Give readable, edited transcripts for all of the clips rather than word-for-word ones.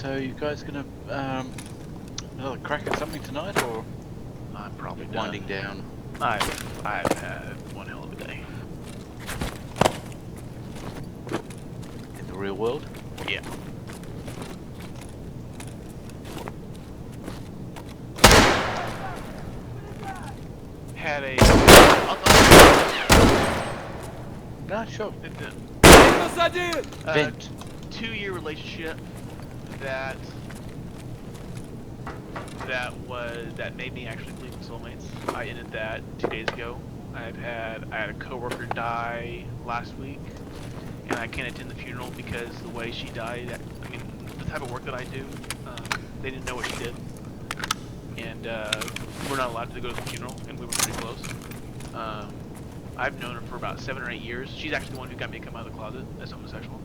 So you guys gonna another crack at something tonight, or I'm probably winding down? I've had one hell of a day. In the real world? Yeah. Had a No, sure. Vent. 2-year relationship that made me actually believe in soulmates. I ended that 2 days ago. I had a coworker die last week, and I can't attend the funeral because the way she died. I mean, the type of work that I do, they didn't know what she did, and we're not allowed to go to the funeral, and we were pretty close. I've known her for about 7 or 8 years. She's actually the one who got me to come out of the closet as homosexual.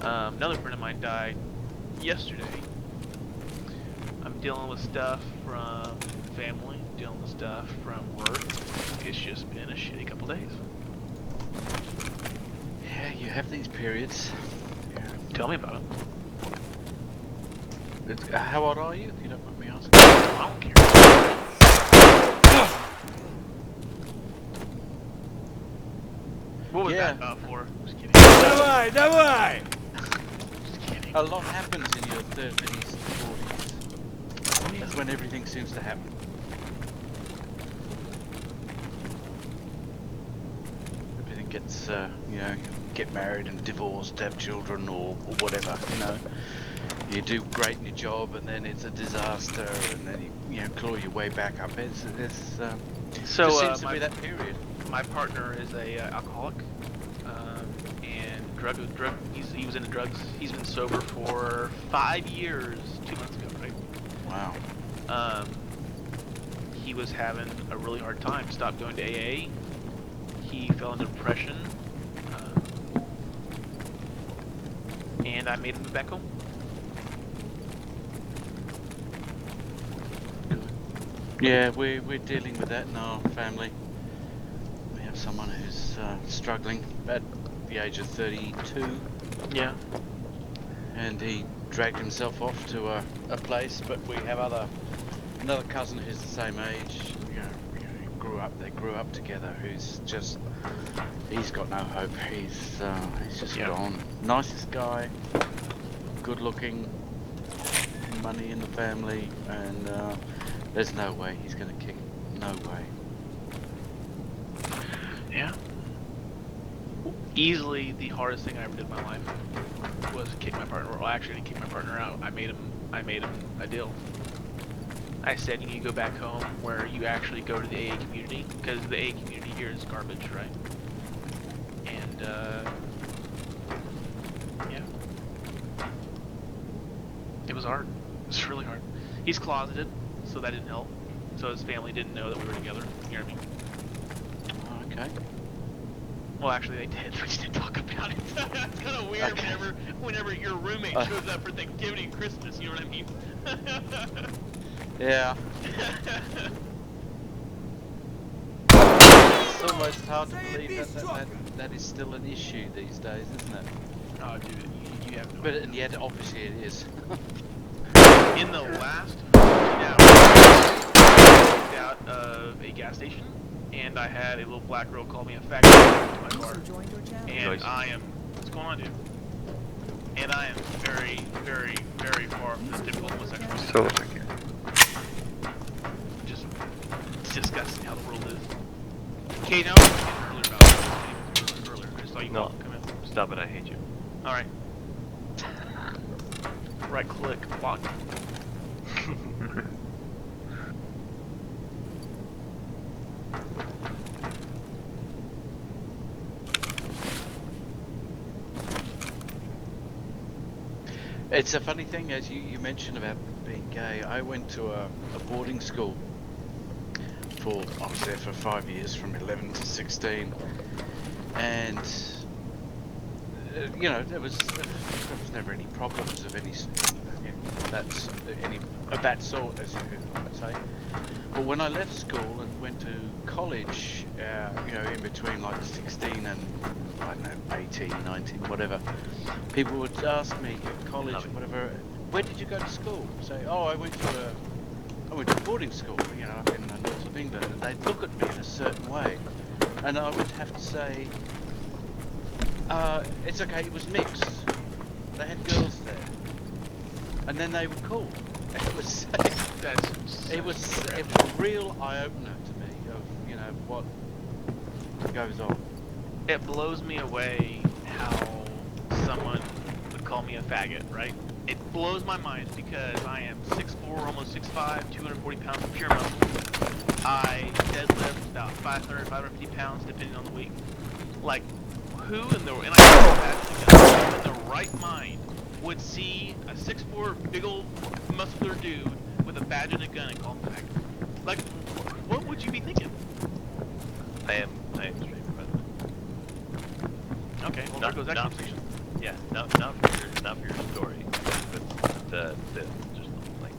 Another friend of mine died yesterday. I'm dealing with stuff from family, dealing with stuff from work. It's just been a shitty couple days. Yeah, you have these periods. Yeah. Tell me about it. How old are you, if you don't mind me asking? I don't care. What was that about for? Just kidding. Давай! Just kidding. A lot happens in your 30s to 40s. That's when everything seems to happen. Everything gets, you know, get married and divorced, have children, or whatever, you know. You do great in your job, and then it's a disaster, and then you know, claw your way back up. So just seems to be that period. My partner is a alcoholic, and he was into drugs. He's been sober for 5 years, 2 months ago, right? Wow. He was having a really hard time. Stopped going to AA. He fell into depression, and I made him move back home. Yeah, we're dealing with that in our family. We have someone who's struggling at the age of 32. Yeah. And he dragged himself off to a place, but we have another cousin who's the same age. You know, they grew up together. Who's just, he's got no hope. He's just gone. Nicest guy, good looking, money in the family, and there's no way he's gonna kick. No way. Yeah. Easily the hardest thing I ever did in my life was kick my partner. Well, actually, I didn't kick my partner out. I made him a deal. I said, you need to go back home where you actually go to the AA community, because the AA community here is garbage, right? And yeah, it was hard. It was really hard. He's closeted, so that didn't help. So his family didn't know that we were together. You know what I mean? Okay. Well, actually, they did. We just didn't talk about it. It's kind of weird whenever your roommate shows up for Thanksgiving and Christmas. You know what I mean? Yeah. It's almost hard to believe that is still an issue these days, isn't it? Oh, dude, you have no But and yet, obviously, it is. In the last 14 hours, I walked out of a gas station, and I had a little black girl call me a faggot to my car. And I am, what's going on, dude? And I am very, very, very far from the typical homosexual. So like it. Just, it's disgusting how the world is. Okay, now earlier about it. Earlier, I just saw you No. come in. Stop it, I hate you. Alright. Right click, block. It's a funny thing, as you mentioned about being gay. I went to a boarding school I was there for 5 years, from 11 to 16, and you know, there was never any problems of any of that sort, as you could say. But when I left school and went to college, you know, in between like 16 and I don't know, 18, 19, whatever, people would ask me at college, whatever, where did you go to school? Say, oh, I went to boarding school, you know, up in the north of England, and they'd look at me in a certain way, and I would have to say, it's okay, it was mixed. They had girls there, and then they were cool. It was it was a real eye opener to me of, you know, what goes on. It blows me away how someone would call me a faggot, right? It blows my mind because I am 6'4", almost 6'5", 240 pounds of pure muscle. I deadlift about 500, 550 pounds depending on the week. Like, who in the right mind would see a 6'4" big old muscular dude with a badge and a gun and call him a faggot? Like, what would you be thinking? I am straight, by the way. Okay, well there goes that conversation. Yeah, not for your story, but just like.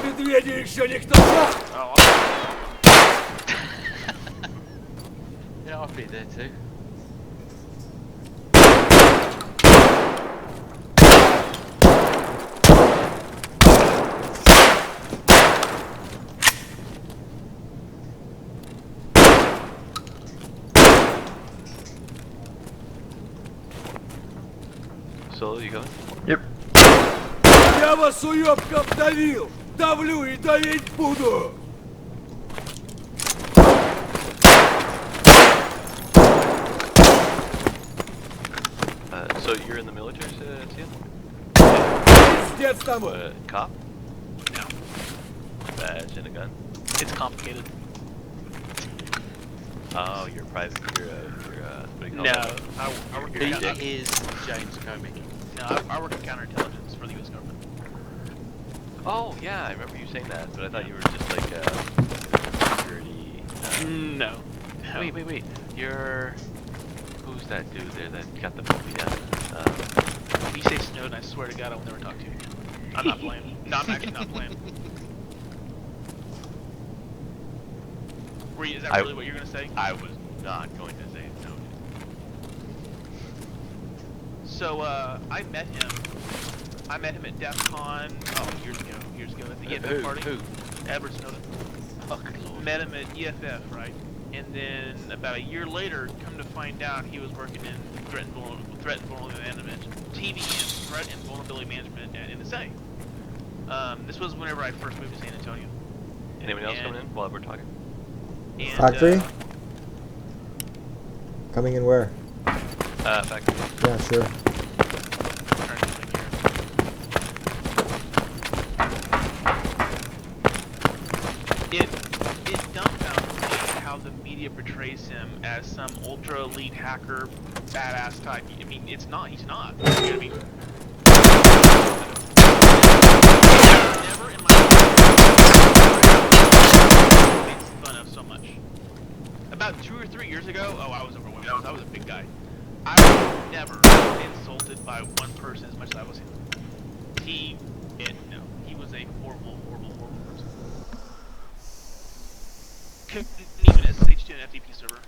Медведя еще никто. Yeah, I'll be there too. Solo, you going? Yep. Я вас, уёбков, давил! Давлю и давить буду! So you're in the military, Sian? Пиздец тому! Cop? No. Badge and a gun? It's complicated. Oh, you're private. You're what do you call No, that? I work He in is James Comey. I work in counterintelligence for the U.S. government. Oh, yeah, I remember you saying that, but I thought you were just like security. No. Wait. You're. Who's that dude there that got the movie down? If you say Snowden, I swear to God, I will never talk to you again. I'm not playing. No, I'm actually not playing. Is that really what you're gonna say? I was not going to say no. So, I met him at DEF CON, years ago, at the EFF party. Who? Edward Snowden. Oh, good lord. Met him at EFF, right? And then about a year later, come to find out he was working in threat and vulnerability management, TVM, threat and vulnerability management at NSA. This was whenever I first moved to San Antonio. Anyone else coming in while we're talking? And, Factory? Coming in where? Factory. Yeah, sure. It dumbfounds me how the media portrays him as some ultra elite hacker, badass type. I mean, it's not. He's not. You know what I mean? Never in my life made fun of so much. About 2 or 3 years ago, I was overwhelmed. I was a big guy. I was never insulted by one person as much as I was him. He was a horrible person. Couldn't even SSH to an FTP server.